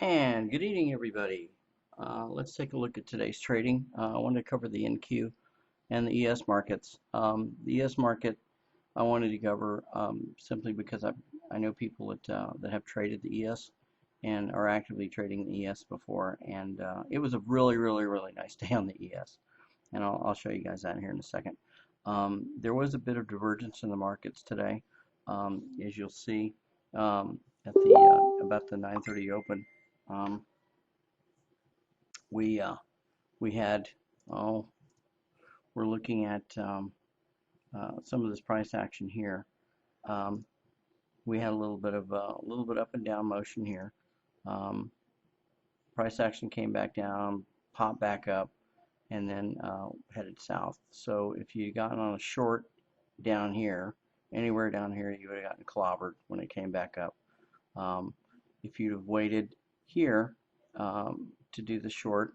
And good evening, everybody. Let's take a look at today's trading. I wanted to cover the NQ and the ES markets. The ES market I wanted to cover simply because I know people that have traded the ES and are actively trading the ES before, and it was a really nice day on the ES, and I'll show you guys that here in a second. There was a bit of divergence in the markets today, as you'll see at the about the 9:30 open. Um, we uh, we had oh we're looking at some of this price action here. Um, we had a little bit up and down motion here. Um, Price action came back down, popped back up, and then headed south. So if you gotten on a short down here, anywhere down here, you would have gotten clobbered when it came back up. Um, if you'd have waited here to do the short,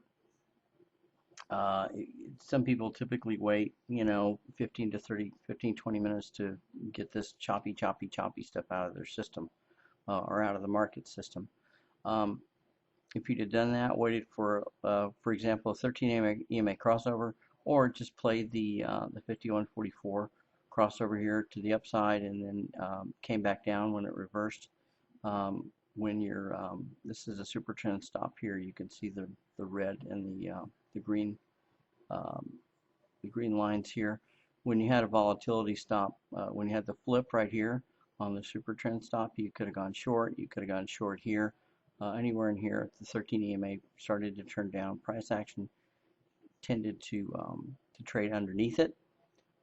Uh, some people typically wait, 15 to 30, 15, 20 minutes to get this choppy stuff out of their system or out of the market system. Um, if you'd have done that, waited for example, a 13 EMA crossover, or just played the 5144 crossover here to the upside and then came back down when it reversed. This is a super trend stop here. You can see the red and the green um, the green lines here. When you had a volatility stop, when you had the flip right here on the super trend stop, you could have gone short. You could have gone short here. Anywhere in here, the 13 EMA started to turn down. Price action tended to trade underneath it.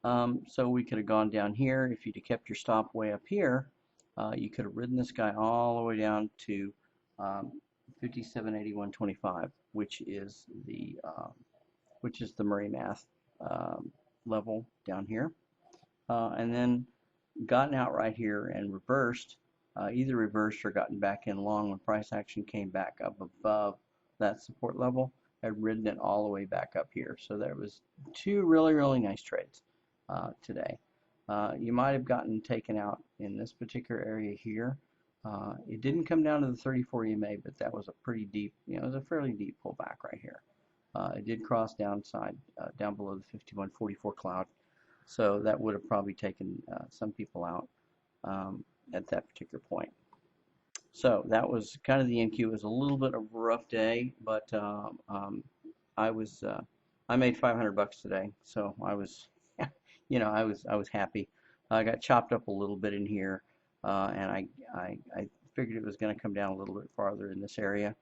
So we could have gone down here. If you'd have kept your stop way up here, you could have ridden this guy all the way down to 57.8125, which is the Murray Math level down here, and then gotten out right here and reversed, either reversed or gotten back in long when price action came back up above that support level, had ridden it all the way back up here. So there was two really nice trades today. You might have gotten taken out in this particular area here. It didn't come down to the 34 EMA, but that was a pretty deep, it was a fairly deep pullback right here. It did cross downside down below the 5144 cloud, so that would have probably taken some people out at that particular point. So that was kind of the NQ. It was a little bit of a rough day, but I made 500 bucks today, so I was, I was happy. I got chopped up a little bit in here, and I figured it was going to come down a little bit farther in this area.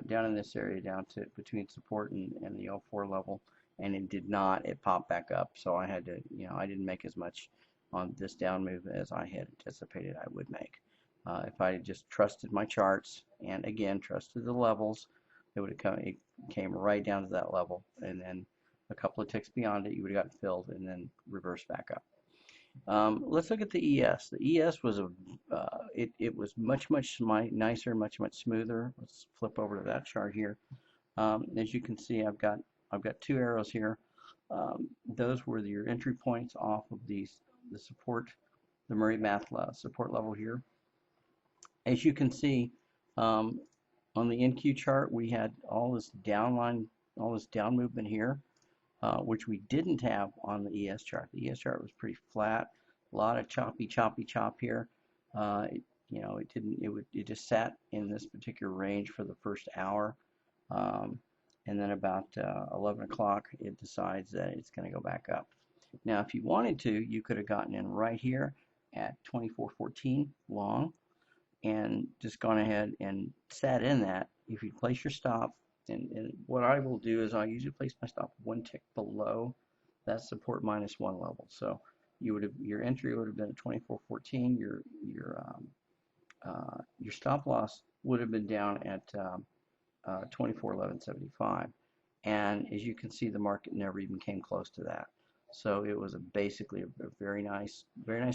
Down in this area, down to between support and the 04 level, and it did not. It popped back up, so I had to, I didn't make as much on this down move as I had anticipated I would make. If I had just trusted my charts and again trusted the levels, it came right down to that level, and then a couple of ticks beyond it, you would have gotten filled and then reversed back up. Let's look at the ES. The ES was it was much nicer, much smoother. Let's flip over to that chart here. As you can see, I've got two arrows here. Those were your entry points off of the support, the Murray Math support level here. As you can see, on the NQ chart, we had all this downline, all this down movement here. Which we didn't have on the ES chart. The ES chart was pretty flat, a lot of choppy chop here. It just sat in this particular range for the first hour, and then about 11 o'clock it decides that it's going to go back up. Now, if you wanted to, you could have gotten in right here at 24.14 long, and just gone ahead and sat in that. If you place your stop. And what I will do is I usually place my stop one tick below that support -1 level. So your entry would have been at 24.14. Your stop loss would have been down at 24.1175. And as you can see, the market never even came close to that. So it was basically a very nice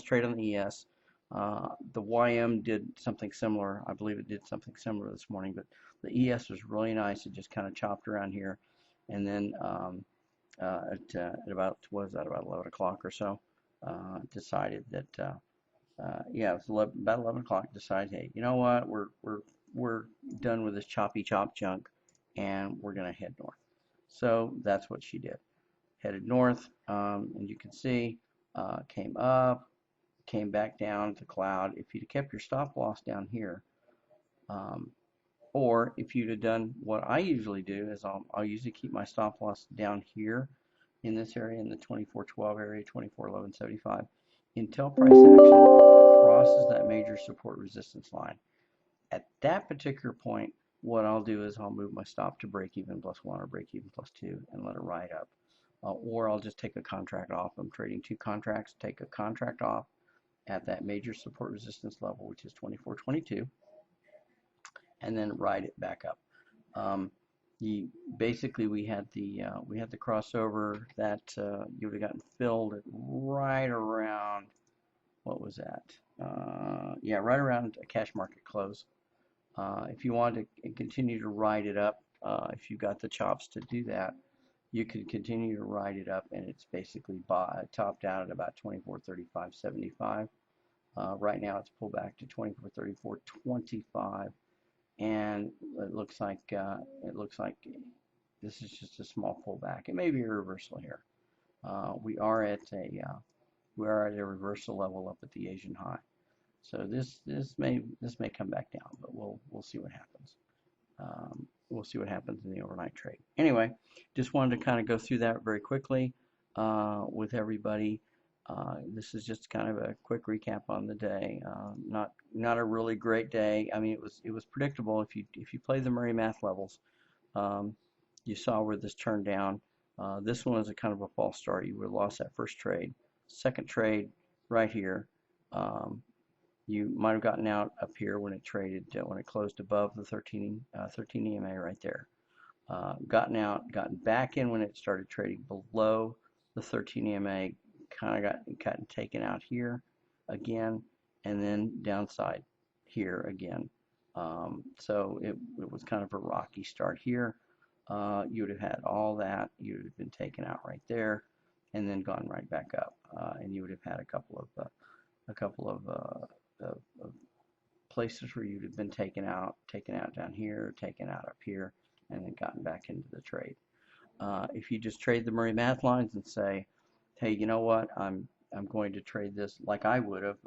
trade on the ES. The YM did something similar. I believe it did something similar this morning, but the ES was really nice. It just kind of chopped around here, and then at about 11 o'clock or so, decided that yeah, it was about 11 o'clock. Decided, hey, you know what? we're done with this choppy chop junk, and we're going to head north. So that's what she did. Headed north, and you can see, came up, came back down to cloud. If you'd kept your stop loss down here, um, or if you'd have done what I usually do, is I'll usually keep my stop loss down here in this area, in the 24.12 area, 24.11.75, until price action crosses that major support resistance line. At that particular point, what I'll do is I'll move my stop to break even +1 or break even +2 and let it ride up. Or I'll just take a contract off. I'm trading 2 contracts, take a contract off at that major support resistance level, which is 24.22, and then ride it back up. Basically we had the crossover that you would have gotten filled at right around, what was that? Yeah, right around a cash market close. If you want to continue to ride it up, if you got the chops to do that, you could continue to ride it up, and it's basically topped out at about 24.35.75. Right now it's pulled back to 24.34.25, and it looks like this is just a small pullback. It may be a reversal here. We are at a reversal level up at the Asian high. So this may come back down, but we'll see what happens. We'll see what happens in the overnight trade. Anyway, just wanted to kind of go through that very quickly with everybody. This is just kind of a quick recap on the day. Not a really great day. I mean, it was predictable if you play the Murray math levels. You saw where this turned down. This one was a kind of a false start. You would have lost that first trade. Second trade right here. You might have gotten out up here when it traded, when it closed above the 13 EMA right there. Gotten out, gotten back in when it started trading below the 13 EMA, kind of got taken out here again, and then downside here again. So it was kind of a rocky start here. You would have had all that. You would have been taken out right there, and then gone right back up, and you would have had a couple of places where you'd have been taken out down here, taken out up here, and then gotten back into the trade. If you just trade the Murray math lines and say, hey, you know what, I'm going to trade this like I would have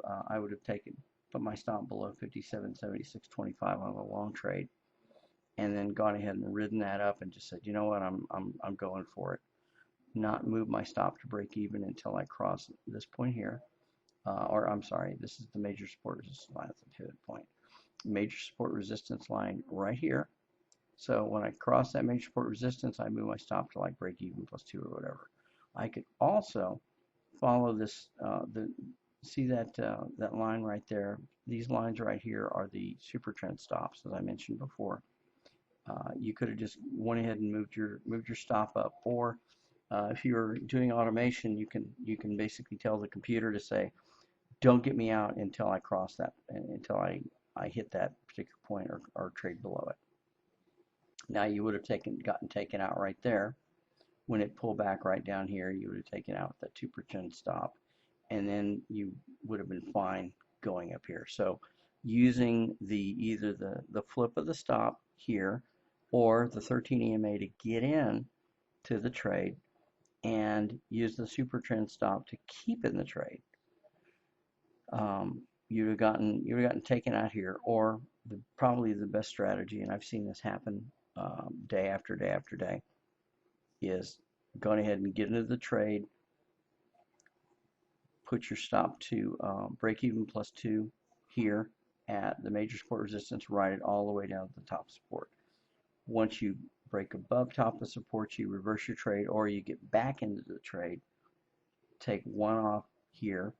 put my stop below 57.76.25 on a long trade, and then gone ahead and ridden that up and just said, you know what, I'm going for it. Not move my stop to break even until I cross this point here. Or I'm sorry, this is the major support resistance line at the pivot point. Major support resistance line right here. So when I cross that major support resistance, I move my stop to like break even +2 or whatever. I could also follow this. See that that line right there. These lines right here are the super trend stops, as I mentioned before. You could have just went ahead and moved your stop up, or if you're doing automation, you can basically tell the computer to say, don't get me out until I cross that, until I hit that particular point or trade below it. Now you would have gotten taken out right there. When it pulled back right down here, you would have taken out that 2% stop, and then you would have been fine going up here. So using either the flip of the stop here or the 13 EMA to get in to the trade, and use the super trend stop to keep in the trade. You'd have gotten taken out here, or probably the best strategy, and I've seen this happen day after day after day, is going ahead and get into the trade, put your stop to break even +2 here at the major support resistance, ride it all the way down to the top support. Once you break above top of support, you reverse your trade, or you get back into the trade, take one off here,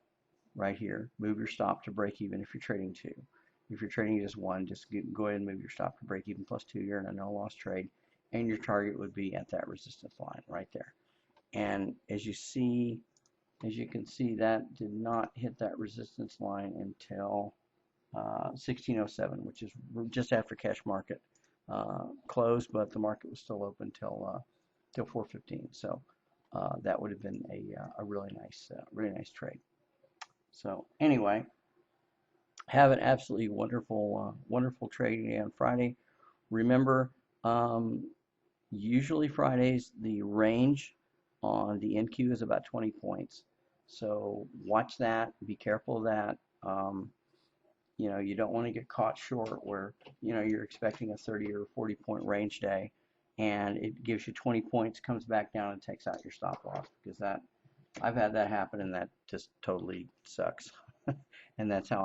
right here, move your stop to break even if you're trading 2. If you're trading just 1, just go ahead and move your stop to break even +2. You're in a no loss trade, and your target would be at that resistance line right there. And as you can see, that did not hit that resistance line until 1607, which is just after cash market closed, but the market was still open till 4:15. So that would have been a really nice trade. So anyway, Have an absolutely wonderful, wonderful trading day on Friday. Remember, um, usually Fridays, the range on the NQ is about 20 points. So watch that. Be careful of that. You don't want to get caught short where, you're expecting a 30 or 40 point range day and it gives you 20 points, comes back down and takes out your stop loss because I've had that happen and that just totally sucks. And that's how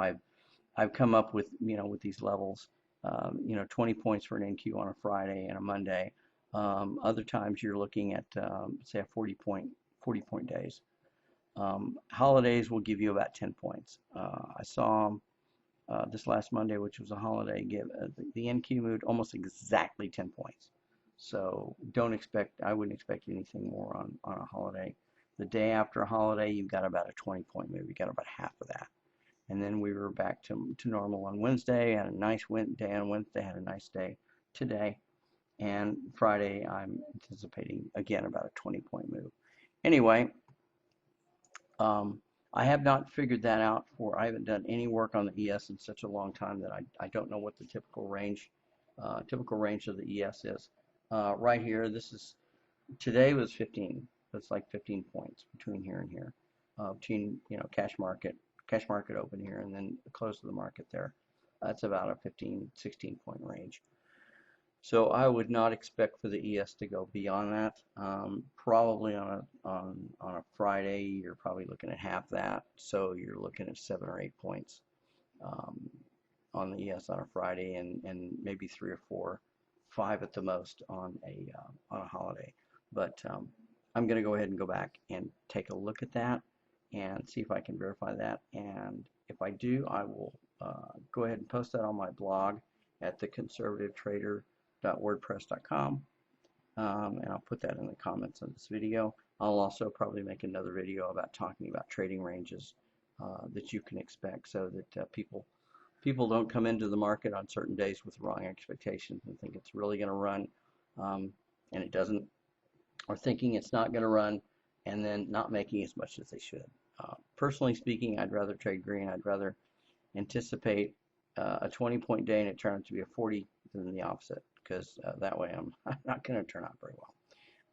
I've come up with, with these levels, 20 points for an NQ on a Friday and a Monday. Other times you're looking at, say, a 40 point days. Holidays will give you about 10 points. I saw this last Monday, which was a holiday, give the NQ moved almost exactly 10 points. So I wouldn't expect anything more on a holiday. The day after a holiday, you've got about a 20 point move. You got about half of that. And then we were back to normal on Wednesday. Had a nice day on Wednesday. Had a nice day today. And Friday, I'm anticipating again about a 20 point move. Anyway, um, I have not figured that out I haven't done any work on the ES in such a long time that I don't know what the typical range of the ES is. Right here, today was 15. That's like 15 points between here and here. Between, cash market open here and then the close of the market there. That's about a 15, 16 point range. So I would not expect for the ES to go beyond that. Probably on a Friday, you're probably looking at half that. So you're looking at 7 or 8 points um, on the ES on a Friday, and maybe 3 or 4, 5 at the most on a holiday. But I'm going to go ahead and go back and take a look at that and see if I can verify that. And if I do, I will go ahead and post that on my blog at theconservativetrader.wordpress.com, and I'll put that in the comments of this video. I'll also probably make another video about talking about trading ranges that you can expect, so that people don't come into the market on certain days with wrong expectations and think it's really going to run, and it doesn't, or thinking it's not going to run and then not making as much as they should. Personally speaking, I'd rather trade green. I'd rather anticipate a 20 point day and it turn out to be a 40 than the opposite, because that way I'm not going to turn out very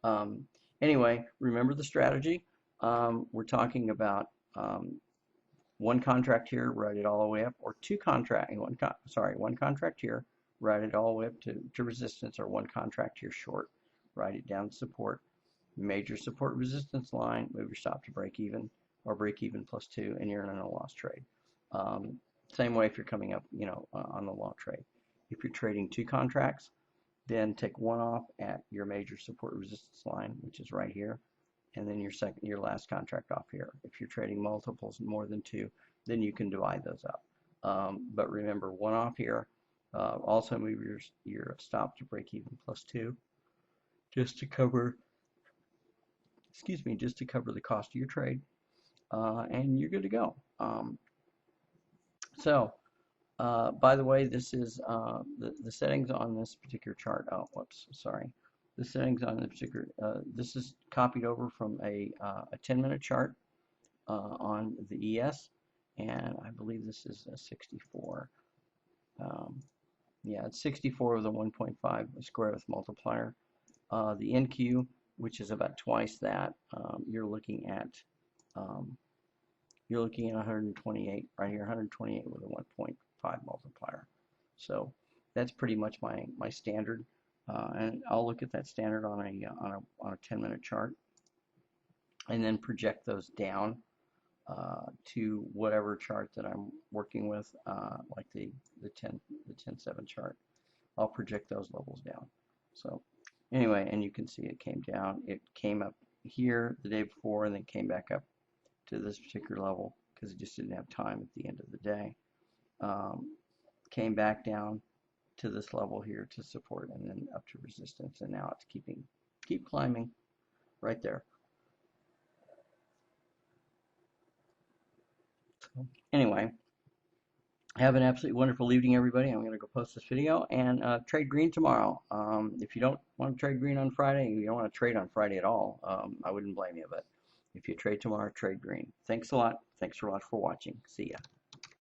well. Anyway, remember the strategy. We're talking about one contract here, ride it all the way up, or one contract here, ride it all the way up to resistance, or one contract here short, ride it down to support, major support resistance line, move your stop to break even, or break even +2, and you're in a no loss trade. Same way if you're coming up, on the long trade. If you're trading 2 contracts, then take one off at your major support resistance line, which is right here, and then your last contract off here. If you're trading multiples more than 2, then you can divide those up. But remember, one off here. Also move your stop to break even +2, just to cover the cost of your trade, and you're good to go. By the way, this is the settings on this particular chart. Oh, whoops, sorry. The settings on this particular, this is copied over from a 10-minute chart on the ES, and I believe this is a 64. Yeah, it's 64 with a 1.5 square with multiplier. The NQ, which is about twice that, you're looking at 128 right here, 128 with a 1.5 multiplier. So that's pretty much my standard, and I'll look at that standard on a 10-minute chart, and then project those down to whatever chart that I'm working with, like the 10-7 chart. I'll project those levels down. So anyway, and you can see it came down. It came up here the day before and then came back up to this particular level because it just didn't have time at the end of the day. Came back down to this level here to support, and then up to resistance, and now it's keep climbing right there. So anyway, have an absolutely wonderful evening, everybody. I'm going to go post this video and trade green tomorrow. If you don't want to trade green on Friday, you don't want to trade on Friday at all, I wouldn't blame you. But if you trade tomorrow, trade green. Thanks a lot. Thanks a lot for watching. See ya.